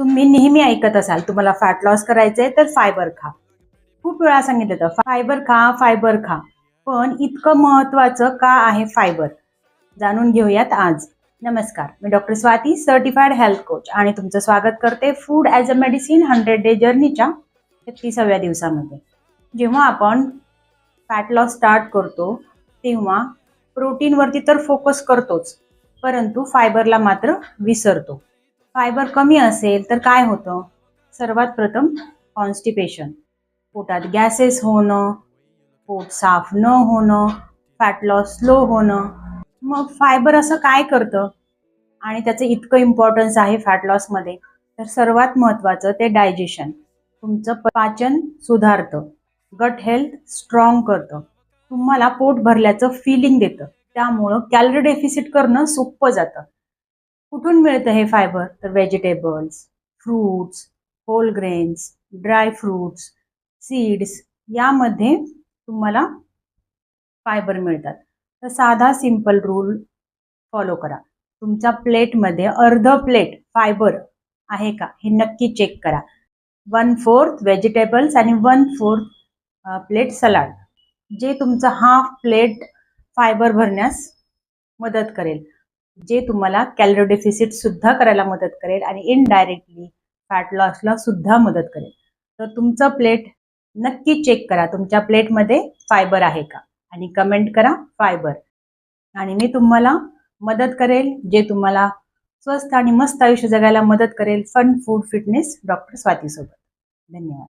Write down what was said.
तुम्ही नेहमी ऐकत असाल तुम्हाला फॅट लॉस करायचंय तर फायबर खा. खूप वेळा सांगितलं होतं फायबर खा, फायबर खा. पण इतकं महत्वाचं का आहे फायबर? जाणून घेऊयात आज. नमस्कार, मी doctor Swati, certified health coach, आणि तुमचं स्वागत करते food as a medicine 100 day जर्नीच्या 36व्या दिवसामध्ये. जेव्हा आपण फॅट लॉस स्टार्ट करतो तेव्हा प्रोटीनवरती तर फोकस करतोच, परंतु फायबरला मात्र विसरतो. फायबर कमी असेल तर काय होतं? सर्वात प्रथम कॉन्स्टिपेशन, पोटात गॅसेस होणं, पोट साफ न होणं, फॅट लॉस स्लो होणं. मग फायबर असं काय करतं आणि त्याचं इतकं इम्पॉर्टन्स आहे फॅट लॉसमध्ये? तर सर्वात महत्त्वाचं ते डायजेशन. तुमचं पाचन सुधारतं, गट हेल्थ स्ट्रॉंग करतं, तुम्हाला पोट भरल्याचं फिलिंग देतं, त्यामुळं कॅलरी डेफिसिट करणं सोपं जातं. कुठून मिळतं हे फायबर? तर vegetables, fruits, whole grains, dry fruits, seeds यामध्ये तुम्हाला फायबर मिळतात. तर साधा सिंपल रूल फॉलो करा. तुमच्या प्लेटमध्ये अर्ध प्लेट फायबर आहे का हे नक्की चेक करा. 1/4 व्हेजिटेबल्स आणि 1/4 प्लेट सलाड, जे तुमचं हाफ प्लेट फायबर भरण्यास मदत करेल, जे तुम्हाला कॅलरी डेफिसिट सुद्धा करायला मदत करेल आणि इनडायरेक्टली फॅट लॉसला सुद्धा मदत करेल. तर तुमचं प्लेट नक्की चेक करा, तुमच्या प्लेटमध्ये फायबर आहे का, आणि कमेंट करा फायबर. आणि मी तुम्हाला मदत करेल, जे तुम्हाला स्वस्थ आणि मस्त आयुष्य जगायला मदत करेल. Fun food fitness doctor Swati सोबत. धन्यवाद.